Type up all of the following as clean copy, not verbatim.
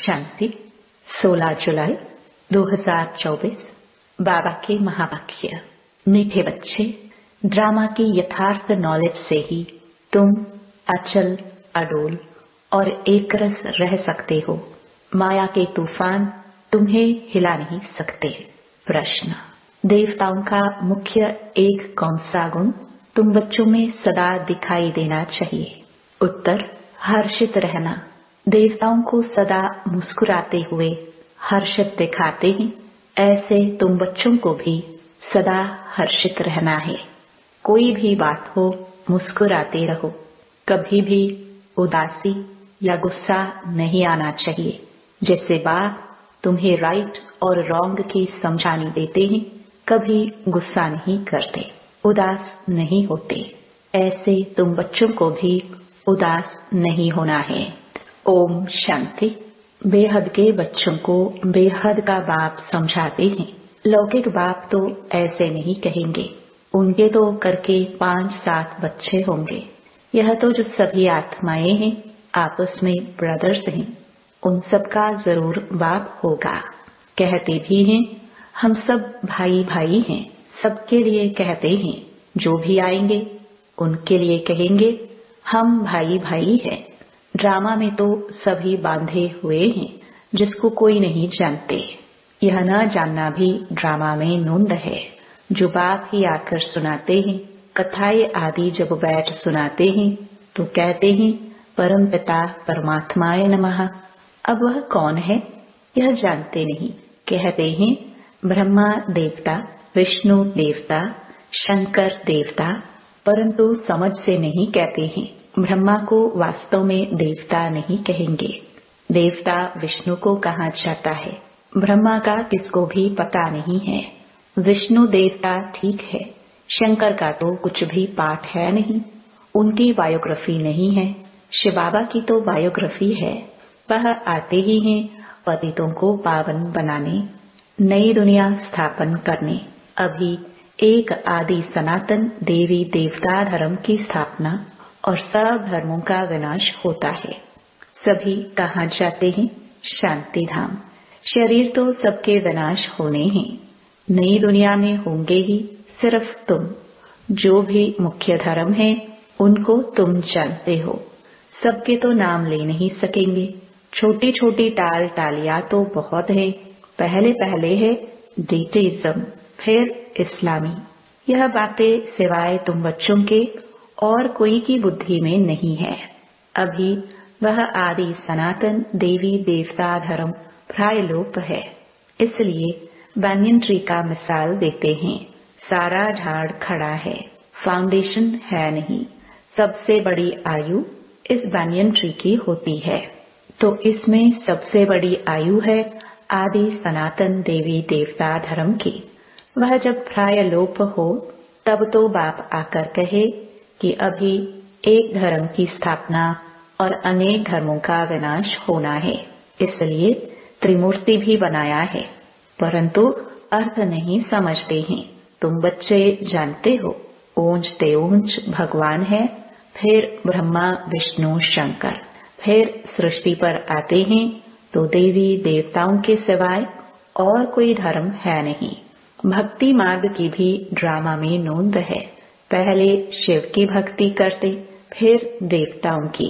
शांति 16 जुलाई 2024। बाबा के महावाक्य। मीठे बच्चे, ड्रामा की यथार्थ नॉलेज से ही तुम अचल, अडोल और एकरस रह सकते हो। माया के तूफान तुम्हें हिला नहीं सकते। प्रश्न: देवताओं का मुख्य एक कौन सा गुण तुम बच्चों में सदा दिखाई देना चाहिए? उत्तर: हर्षित रहना। देवताओं को सदा मुस्कुराते हुए हर्षित दिखाते हैं, ऐसे तुम बच्चों को भी सदा हर्षित रहना है। कोई भी बात हो, मुस्कुराते रहो। कभी भी उदासी या गुस्सा नहीं आना चाहिए। जैसे बाप तुम्हें राइट और रॉन्ग की समझानी देते हैं, कभी गुस्सा नहीं करते, उदास नहीं होते। ऐसे तुम बच्चों को भी उदास नहीं होना है। ओम शांति। बेहद के बच्चों को बेहद का बाप समझाते हैं। लौकिक बाप तो ऐसे नहीं कहेंगे, उनके तो करके 5-7 बच्चे होंगे। यह तो जो सभी आत्माएं हैं, आपस में ब्रदर्स हैं, उन सबका जरूर बाप होगा। कहते भी हैं हम सब भाई भाई हैं। सबके लिए कहते हैं, जो भी आएंगे उनके लिए कहेंगे हम भाई भाई हैं। ड्रामा में तो सभी बांधे हुए हैं, जिसको कोई नहीं जानते। यह न जानना भी ड्रामा में नूंद है। जो बाप ही आकर सुनाते हैं, कथाएं आदि जब बैठ सुनाते हैं तो कहते हैं परम पिता परमात्माय नमः। अब वह कौन है यह जानते नहीं। कहते हैं ब्रह्मा देवता, विष्णु देवता, शंकर देवता, परंतु समझ से नहीं कहते हैं। ब्रह्मा को वास्तव में देवता नहीं कहेंगे। देवता विष्णु को कहा जाता है, ब्रह्मा का किसको भी पता नहीं है। विष्णु देवता ठीक है, शंकर का तो कुछ भी पाठ है नहीं, उनकी बायोग्राफी नहीं है। शिव बाबा की तो बायोग्राफी है। वह आते ही हैं पतितों को पावन बनाने, नई दुनिया स्थापन करने। अभी एक आदि सनातन देवी देवता धर्म की स्थापना और सब धर्मों का विनाश होता है। सभी कहाँ जाते हैं? शांति धाम। शरीर तो सबके विनाश होने हैं, नई दुनिया में होंगे ही सिर्फ तुम। जो भी मुख्य धर्म है उनको तुम जानते हो। सबके तो नाम ले नहीं सकेंगे। छोटी छोटी टाल टालियां तो बहुत है। पहले पहले है डीटेइज्म, फिर इस्लामी। यह बातें सिवाय तुम बच्चों के और कोई की बुद्धि में नहीं है। अभी वह आदि सनातन देवी देवता धर्म प्रायलोप है। इसलिए banyan ट्री का मिसाल देते हैं। सारा झाड़ खड़ा है, फाउंडेशन है नहीं। सबसे बड़ी आयु इस banyan ट्री की होती है, तो इसमें सबसे बड़ी आयु है आदि सनातन देवी देवता धर्म की। वह जब प्रायलोप हो तब तो बाप आकर कहे कि अभी एक धर्म की स्थापना और अनेक धर्मों का विनाश होना है, इसलिए त्रिमूर्ति भी बनाया है। परंतु अर्थ नहीं समझते हैं। तुम बच्चे जानते हो, ऊंच ते ऊंच भगवान है, फिर ब्रह्मा विष्णु शंकर, फिर सृष्टि पर आते हैं तो देवी देवताओं के सिवाय और कोई धर्म है नहीं। भक्ति मार्ग की भी ड्रामा में नोंद है। पहले शिव की भक्ति करते, फिर देवताओं की।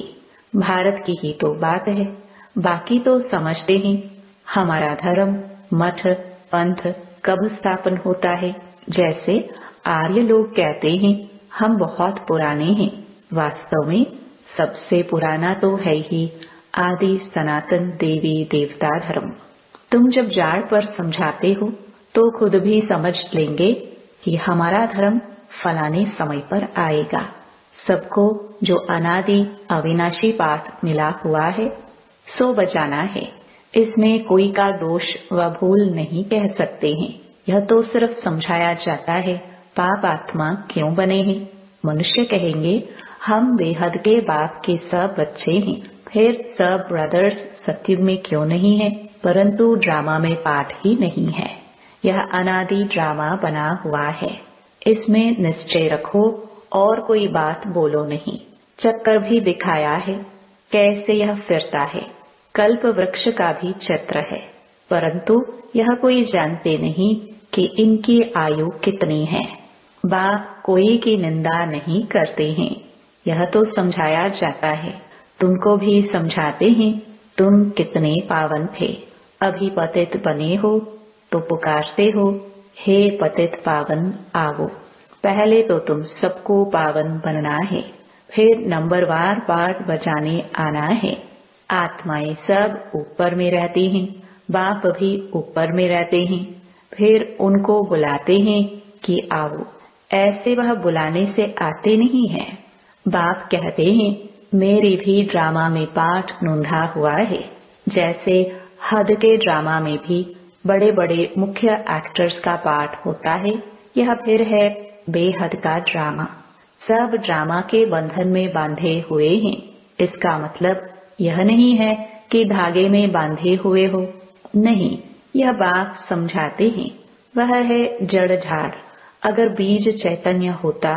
भारत की ही तो बात है, बाकी तो समझते हैं हमारा धर्म, मठ, पंथ कब स्थापन होता है। जैसे आर्य लोग कहते हैं हम बहुत पुराने हैं। वास्तव में सबसे पुराना तो है ही आदि सनातन देवी देवता धर्म। तुम जब जाड़ पर समझाते हो तो खुद भी समझ लेंगे कि हमारा धर्म फलाने समय पर आएगा। सबको जो अनादि अविनाशी पाठ मिला हुआ है सो बजाना है। इसमें कोई का दोष व भूल नहीं कह सकते हैं। यह तो सिर्फ समझाया जाता है पाप आत्मा क्यों बने हैं। मनुष्य कहेंगे हम बेहद के बाप के सब बच्चे हैं, फिर सब ब्रदर्स सत्युग में क्यों नहीं है। परंतु ड्रामा में पाठ ही नहीं है। यह अनादि ड्रामा बना हुआ है। इसमें निश्चय रखो और कोई बात बोलो नहीं। चक्कर भी दिखाया है कैसे यह फिरता है। कल्प वृक्ष का भी चित्र है, परंतु यह कोई जानते नहीं कि इनकी आयु कितनी है। बाप कोई की निंदा नहीं करते हैं, यह तो समझाया जाता है। तुमको भी समझाते हैं, तुम कितने पावन थे। अभी पतित बने हो तो पुकारते हो, हे पतित पावन आओ। पहले तो तुम सबको पावन बनना है, फिर नंबरवार पाठ बजाने आना है। आत्माएं सब ऊपर में रहती हैं, बाप भी ऊपर में रहते हैं। फिर उनको बुलाते हैं कि आओ। ऐसे वह बुलाने से आते नहीं हैं। बाप कहते हैं, मेरी भी ड्रामा में पाठ नोंधा हुआ है। जैसे हद के ड्रामा में भी बड़े बड़े मुख्य एक्टर्स का पाठ होता है, यह फिर है बेहद का ड्रामा। सब ड्रामा के बंधन में बांधे हुए हैं। इसका मतलब यह नहीं है कि धागे में बांधे हुए हो, नहीं, यह बाप समझाते हैं। वह है जड़ झाड़। अगर बीज चैतन्य होता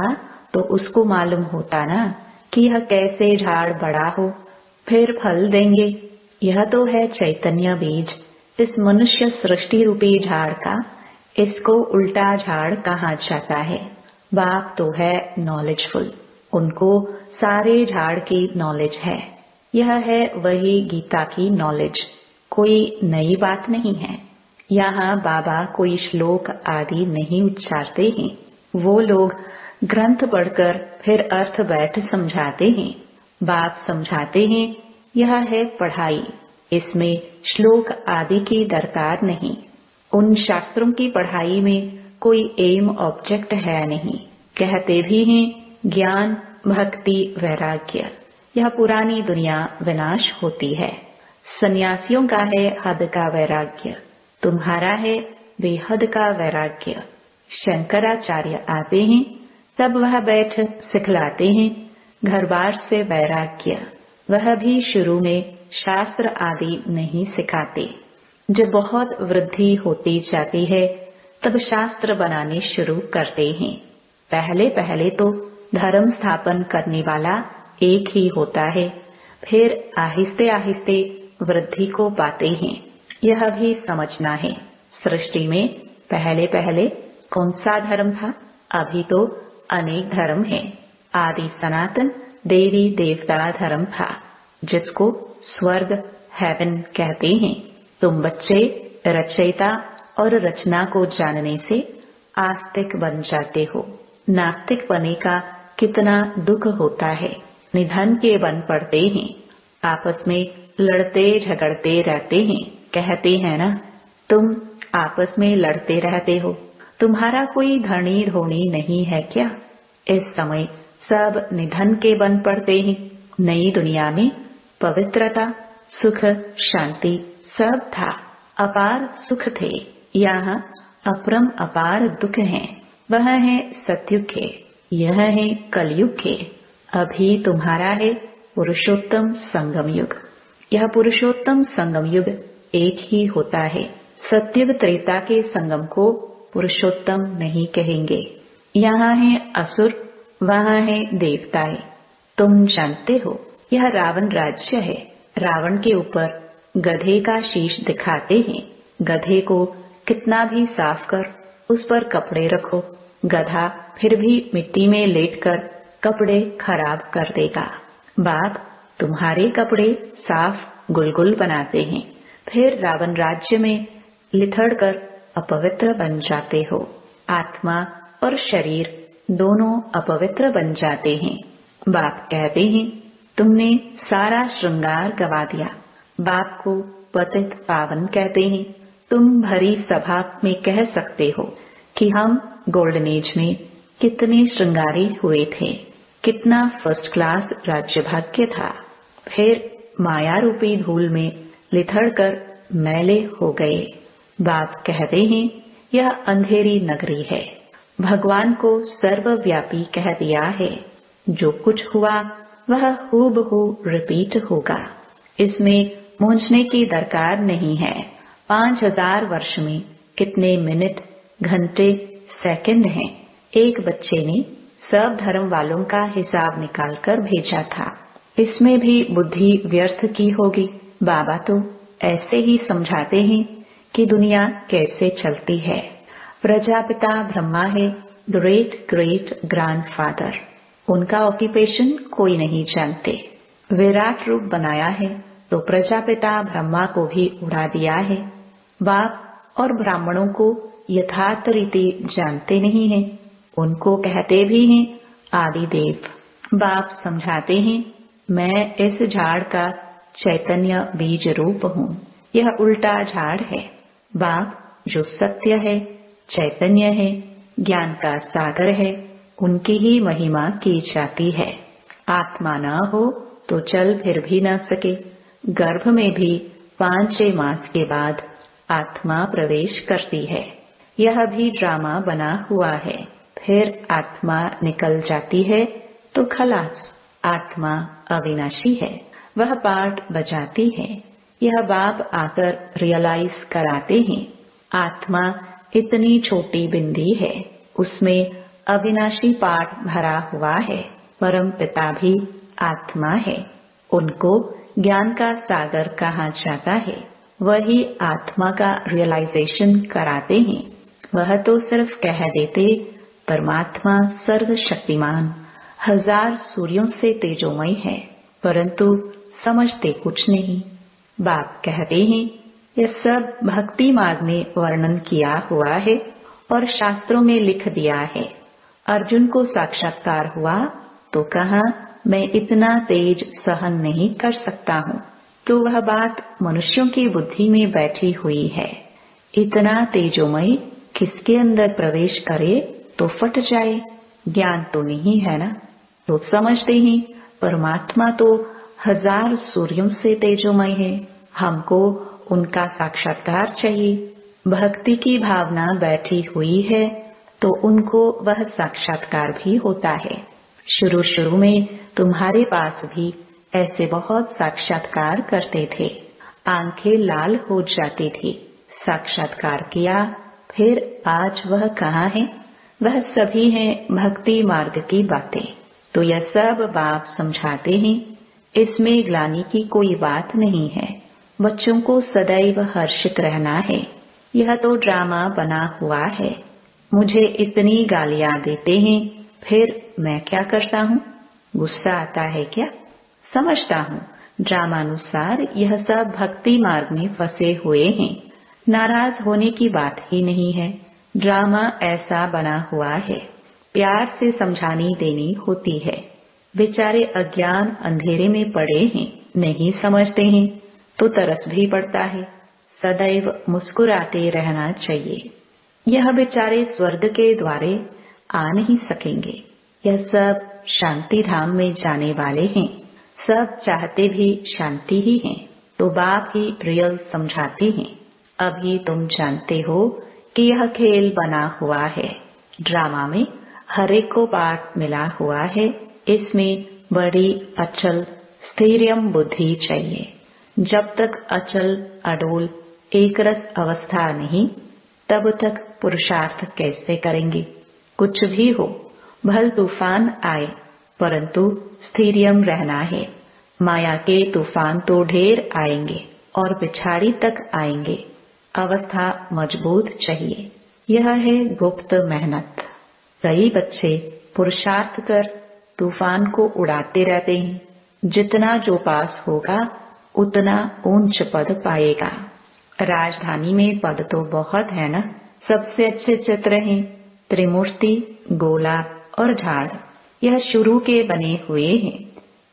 तो उसको मालूम होता ना कि यह कैसे झाड़ बड़ा हो, फिर फल देंगे। यह तो है चैतन्य बीज। इस मनुष्य सृष्टि रूपी झाड़ का इसको उल्टा झाड़ कहा जाता है। बाप तो है नॉलेजफुल, उनको सारे झाड़ की नॉलेज है। यह है वही गीता की नॉलेज, कोई नई बात नहीं है। यहाँ बाबा कोई श्लोक आदि नहीं उच्चारते हैं। वो लोग ग्रंथ पढ़कर फिर अर्थ बैठ समझाते हैं। बाप समझाते हैं, यह है पढ़ाई, इसमें श्लोक आदि की दरकार नहीं। उन शास्त्रों की पढ़ाई में कोई एम ऑब्जेक्ट है नहीं। कहते भी हैं ज्ञान भक्ति वैराग्य। यह पुरानी दुनिया विनाश होती है। सन्यासियों का है हद का वैराग्य, तुम्हारा है बेहद का वैराग्य। शंकराचार्य आते हैं, तब वह बैठ सिखलाते हैं घर बार से वैराग्य। वह भी शुरू में शास्त्र आदि नहीं सिखाते। जब बहुत वृद्धि होती जाती है तब शास्त्र बनाने शुरू करते हैं। पहले पहले तो धर्म स्थापन करने वाला एक ही होता है, फिर आहिस्ते आहिस्ते वृद्धि को पाते हैं। यह भी समझना है, सृष्टि में पहले पहले कौन सा धर्म था? अभी तो अनेक धर्म हैं। आदि सनातन देवी देवता धर्म था, जिसको स्वर्ग हेवन कहते हैं। तुम बच्चे रचयिता और रचना को जानने से आस्तिक बन जाते हो। नास्तिक बने का कितना दुख होता है। निधन के बन पड़ते हैं, आपस में लड़ते झगड़ते रहते हैं। कहते हैं ना, तुम आपस में लड़ते रहते हो, तुम्हारा कोई धनी धोनी नहीं है क्या? इस समय सब निधन के बन पड़ते हैं। नई दुनिया में पवित्रता सुख शांति सब था, अपार सुख थे। यहाँ अपरम अपार दुख है। वह है सतयुग के, यह है कलयुग के। अभी तुम्हारा है पुरुषोत्तम संगम युग। यह पुरुषोत्तम संगम युग एक ही होता है। सतयुग त्रेता के संगम को पुरुषोत्तम नहीं कहेंगे। यहाँ है असुर, वहाँ है देवताएं। तुम जानते हो यह रावण राज्य है। रावण के ऊपर गधे का शीश दिखाते हैं। गधे को कितना भी साफ कर उस पर कपड़े रखो, गधा फिर भी मिट्टी में लेटकर कपड़े खराब कर देगा। बाप तुम्हारे कपड़े साफ गुलगुल बनाते हैं, फिर रावण राज्य में लिथड़ कर अपवित्र बन जाते हो। आत्मा और शरीर दोनों अपवित्र बन जाते हैं। बाप कहते हैं तुमने सारा श्रृंगार गवा दिया। बाप को पतित पावन कहते हैं। तुम भरी सभा में कह सकते हो कि हम गोल्डन एज में कितने श्रृंगारी हुए थे, कितना फर्स्ट क्लास राज्य भाग्य था। फिर माया रूपी धूल में लिथड़ कर मैले हो गए। बाप कहते हैं यह अंधेरी नगरी है। भगवान को सर्वव्यापी कह दिया है। जो कुछ हुआ वह हूबहू रिपीट होगा। इसमें मूंझने की दरकार नहीं है। 5000 वर्ष में कितने मिनट घंटे सेकंड हैं। एक बच्चे ने सब धर्म वालों का हिसाब निकालकर भेजा था। इसमें भी बुद्धि व्यर्थ की होगी। बाबा तो ऐसे ही समझाते हैं कि दुनिया कैसे चलती है। प्रजापिता ब्रह्मा है, ग्रेट ग्रेट ग्रैंडफादर। उनका ऑक्यूपेशन कोई नहीं जानते। विराट रूप बनाया है तो प्रजापिता ब्रह्मा को भी उड़ा दिया है। बाप और ब्राह्मणों को यथार्थ रीति जानते नहीं हैं। उनको कहते भी हैं आदिदेव। बाप समझाते हैं मैं इस झाड़ का चैतन्य बीज रूप हूँ। यह उल्टा झाड़ है। बाप जो सत्य है, चैतन्य है, ज्ञान का सागर है, उनकी ही महिमा की जाती है। आत्मा न हो तो चल फिर भी न सके। गर्भ में भी 5-6 मास के बाद आत्मा प्रवेश करती है। यह भी ड्रामा बना हुआ है। फिर आत्मा निकल जाती है तो खलास। आत्मा अविनाशी है, वह पाठ बजाती है। यह बाप आकर रियलाइज कराते हैं आत्मा इतनी छोटी बिंदी है, उसमें अविनाशी पाठ भरा हुआ है। परम पिता भी आत्मा है, उनको ज्ञान का सागर कहा जाता है। वही आत्मा का रियलाइजेशन कराते हैं। वह तो सिर्फ कह देते परमात्मा सर्वशक्तिमान 1000 सूर्यों से तेजोमय है, परंतु समझते कुछ नहीं। बाप कहते हैं यह सब भक्ति मार्ग में वर्णन किया हुआ है और शास्त्रों में लिख दिया है। अर्जुन को साक्षात्कार हुआ तो कहा मैं इतना तेज सहन नहीं कर सकता हूँ। तो वह बात मनुष्यों की बुद्धि में बैठी हुई है। इतना तेजोमय किसके अंदर प्रवेश करे तो फट जाए। ज्ञान तो नहीं है ना, तो समझते ही परमात्मा तो 1000 सूर्यों से तेजोमय है। हमको उनका साक्षात्कार चाहिए। भक्ति की भावना बैठी हुई है तो उनको वह साक्षात्कार भी होता है। शुरू शुरू में तुम्हारे पास भी ऐसे बहुत साक्षात्कार करते थे, आंखें लाल हो जाती थी। साक्षात्कार किया, फिर आज वह कहाँ है? वह सभी हैं भक्ति मार्ग की बातें। तो यह सब बाप समझाते हैं, इसमें ग्लानि की कोई बात नहीं है। बच्चों को सदैव हर्षित रहना है। यह तो ड्रामा बना हुआ है। मुझे इतनी गालियां देते हैं, फिर मैं क्या करता हूँ? गुस्सा आता है क्या? समझता हूँ ड्रामानुसार यह सब भक्ति मार्ग में फंसे हुए हैं। नाराज होने की बात ही नहीं है। ड्रामा ऐसा बना हुआ है, प्यार से समझानी देनी होती है। बेचारे अज्ञान अंधेरे में पड़े हैं, नहीं समझते हैं तो तरस भी पड़ता है। सदैव मुस्कुराते रहना चाहिए। यह बेचारे स्वर्ग के द्वारे आ नहीं सकेंगे। यह सब शांति धाम में जाने वाले हैं। सब चाहते भी शांति ही हैं, तो बाप ही रियल समझाते हैं। अभी तुम जानते हो कि यह खेल बना हुआ है। ड्रामा में हर एक को पाठ मिला हुआ है। इसमें बड़ी अचल स्थिरम बुद्धि चाहिए। जब तक अचल अडोल एकरस अवस्था नहीं, तब तक पुरुषार्थ कैसे करेंगे? कुछ भी हो, भल तूफान आए, परंतु स्थिरम रहना है। माया के तूफान तो ढेर आएंगे और पिछाड़ी तक आएंगे। अवस्था मजबूत चाहिए। यह है गुप्त मेहनत। कई बच्चे पुरुषार्थ कर तूफान को उड़ाते रहते हैं। जितना जो पास होगा उतना ऊंच पद पाएगा। राजधानी में पद तो बहुत है ना। सबसे अच्छे चित्र हैं त्रिमूर्ति, गोला और झाड़। यह शुरू के बने हुए हैं।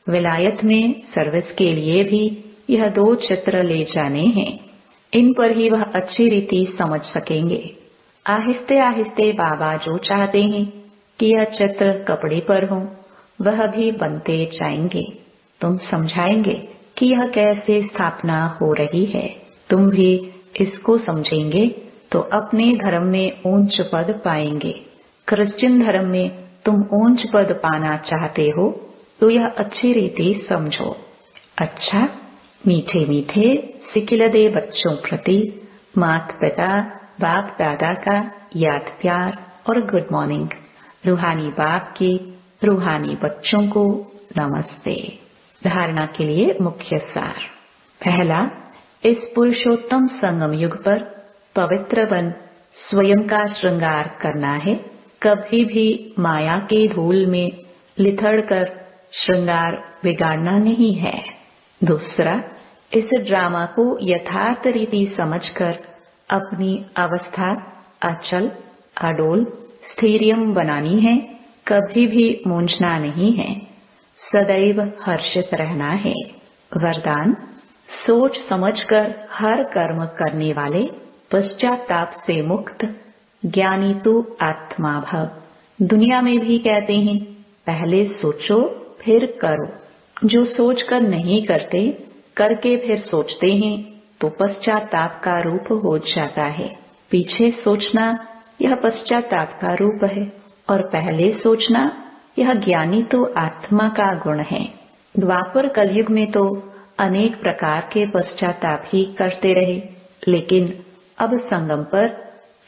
विलायत में सर्विस के लिए भी यह 2 चित्र ले जाने हैं। इन पर ही वह अच्छी रीति समझ सकेंगे। आहिस्ते आहिस्ते बाबा जो चाहते हैं कि यह चित्र कपड़े पर हो, वह भी बनते जाएंगे। तुम समझाएंगे कि यह कैसे स्थापना हो रही है। तुम भी इसको समझेंगे तो अपने धर्म में ऊंच पद पाएंगे। क्रिश्चियन धर्म में तुम ऊंच पद पाना चाहते हो तो यह अच्छी रीति समझो। अच्छा, मीठे मीठे सिकिलदे बच्चों प्रति माता पिता बाप दादा का याद प्यार और गुड मॉर्निंग। रूहानी बाप की रूहानी बच्चों को नमस्ते। धारणा के लिए मुख्य सार। पहला, इस पुरुषोत्तम संगम युग पर पवित्र बन स्वयं का श्रृंगार करना है। कभी भी माया के धूल में लिथड़ कर श्रृंगार बिगाड़ना नहीं है। दूसरा, इस ड्रामा को यथार्थ रीति समझकर अपनी अवस्था अचल, अडोल, स्थिरियम बनानी है। कभी भी मूंझना नहीं है, सदैव हर्षित रहना है। वरदान, सोच समझकर हर कर्म करने वाले, पश्चाताप से मुक्त, ज्ञानी तो आत्मा भव। दुनिया में भी कहते हैं पहले सोचो फिर करो। जो सोचकर नहीं करते, करके फिर सोचते हैं तो पश्चाताप का रूप हो जाता है। पीछे सोचना यह पश्चाताप का रूप है और पहले सोचना यह ज्ञानी तो आत्मा का गुण है। द्वापर कलयुग में तो अनेक प्रकार के पश्चाताप ही करते रहे, लेकिन अब संगम पर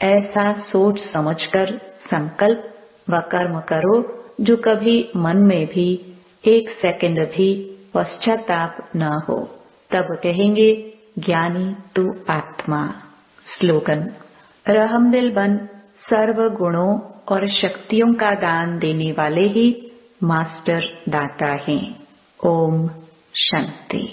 ऐसा सोच समझकर संकल्प व कर्म करो जो कभी मन में भी एक सेकंड भी पश्चाताप न हो। तब कहेंगे ज्ञानी तू आत्मा। स्लोगन, रहमदिल बन सर्व गुणों और शक्तियों का दान देने वाले ही मास्टर दाता हैं। ओम शांति।